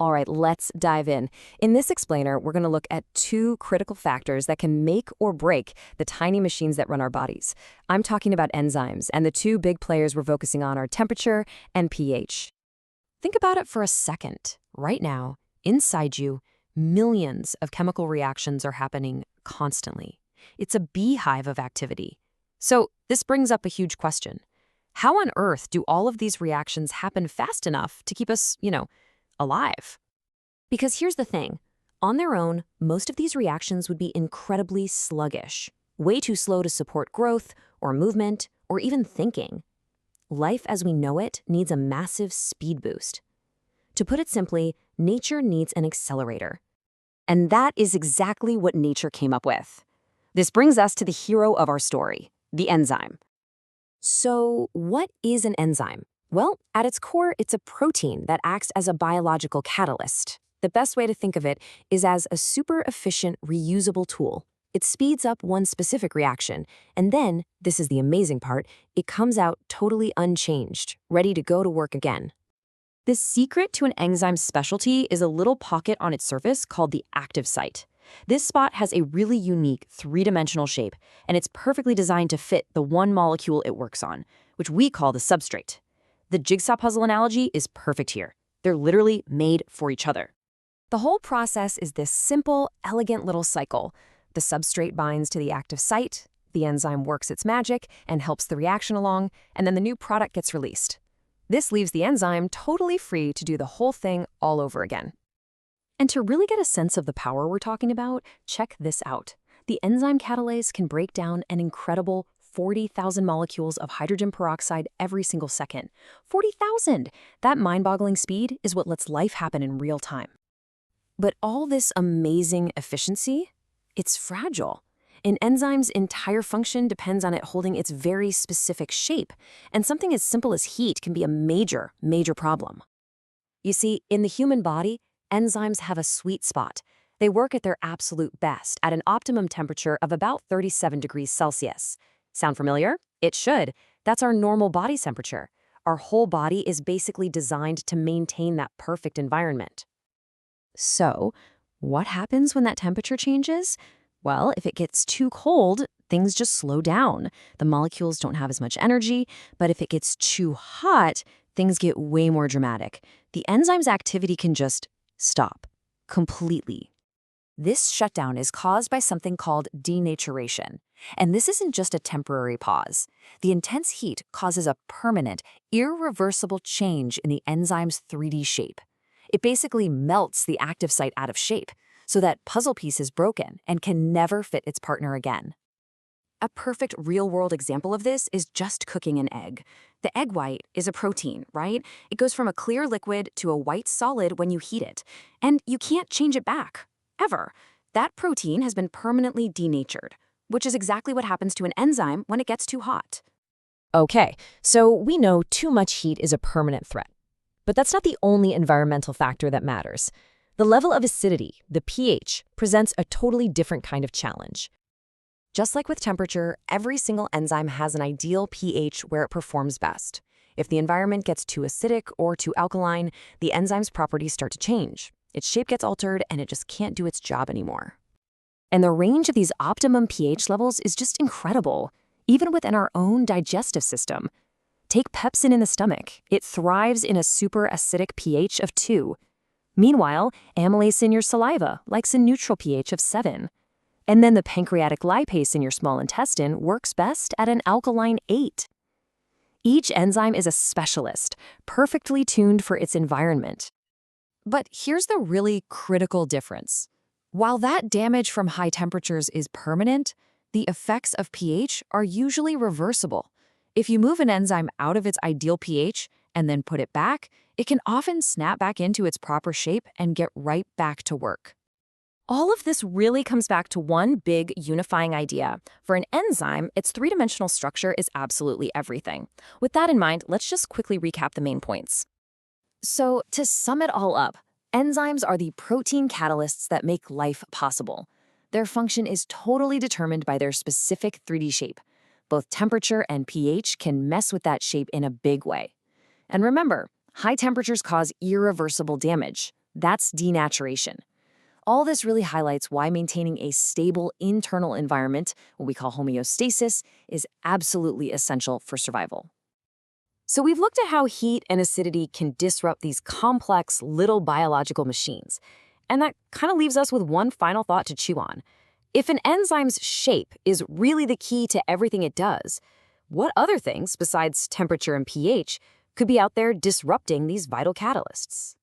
All right, let's dive in. In this explainer, we're going to look at two critical factors that can make or break the tiny machines that run our bodies. I'm talking about enzymes, and the two big players we're focusing on are temperature and pH. Think about it for a second. Right now, inside you, millions of chemical reactions are happening constantly. It's a beehive of activity. So this brings up a huge question. How on earth do all of these reactions happen fast enough to keep us, alive? Because here's the thing. On their own, most of these reactions would be incredibly sluggish, way too slow to support growth or movement or even thinking. Life as we know it needs a massive speed boost. To put it simply, nature needs an accelerator. And that is exactly what nature came up with. This brings us to the hero of our story, the enzyme. So, what is an enzyme? Well, at its core, it's a protein that acts as a biological catalyst. The best way to think of it is as a super efficient, reusable tool. It speeds up one specific reaction, and then, this is the amazing part, it comes out totally unchanged, ready to go to work again. The secret to an enzyme's specialty is a little pocket on its surface called the active site. This spot has a really unique three-dimensional shape, and it's perfectly designed to fit the one molecule it works on, which we call the substrate. The jigsaw puzzle analogy is perfect here. They're literally made for each other. The whole process is this simple, elegant little cycle. The substrate binds to the active site, the enzyme works its magic and helps the reaction along, and then the new product gets released. This leaves the enzyme totally free to do the whole thing all over again. And to really get a sense of the power we're talking about, check this out. The enzyme catalase can break down an incredible 40,000 molecules of hydrogen peroxide every single second. 40,000! That mind-boggling speed is what lets life happen in real time. But all this amazing efficiency, it's fragile. An enzyme's entire function depends on it holding its very specific shape, and something as simple as heat can be a major, major problem. You see, in the human body, enzymes have a sweet spot. They work at their absolute best at an optimum temperature of about 37 degrees Celsius. Sound familiar? It should. That's our normal body temperature. Our whole body is basically designed to maintain that perfect environment. So, what happens when that temperature changes? Well, if it gets too cold, things just slow down. The molecules don't have as much energy, but if it gets too hot, things get way more dramatic. The enzyme's activity can just stop completely. This shutdown is caused by something called denaturation. And this isn't just a temporary pause. The intense heat causes a permanent, irreversible change in the enzyme's 3D shape. It basically melts the active site out of shape, so that puzzle piece is broken and can never fit its partner again. A perfect real-world example of this is just cooking an egg. The egg white is a protein, right? It goes from a clear liquid to a white solid when you heat it, and you can't change it back, ever. That protein has been permanently denatured, which is exactly what happens to an enzyme when it gets too hot. Okay, so we know too much heat is a permanent threat. But that's not the only environmental factor that matters. The level of acidity, the pH, presents a totally different kind of challenge. Just like with temperature, every single enzyme has an ideal pH where it performs best. If the environment gets too acidic or too alkaline, the enzyme's properties start to change. Its shape gets altered and it just can't do its job anymore. And the range of these optimum pH levels is just incredible, even within our own digestive system. Take pepsin in the stomach. It thrives in a super acidic pH of 2. Meanwhile, amylase in your saliva likes a neutral pH of 7. And then the pancreatic lipase in your small intestine works best at an alkaline 8. Each enzyme is a specialist, perfectly tuned for its environment. But here's the really critical difference. While that damage from high temperatures is permanent, the effects of pH are usually reversible. If you move an enzyme out of its ideal pH and then put it back, it can often snap back into its proper shape and get right back to work. All of this really comes back to one big unifying idea. For an enzyme, its three-dimensional structure is absolutely everything. With that in mind, let's just quickly recap the main points. So, to sum it all up, enzymes are the protein catalysts that make life possible. Their function is totally determined by their specific 3D shape. Both temperature and pH can mess with that shape in a big way. And remember, high temperatures cause irreversible damage. That's denaturation. All this really highlights why maintaining a stable internal environment, what we call homeostasis, is absolutely essential for survival. So we've looked at how heat and acidity can disrupt these complex little biological machines. And that kind of leaves us with one final thought to chew on. If an enzyme's shape is really the key to everything it does, what other things, besides temperature and pH, could be out there disrupting these vital catalysts?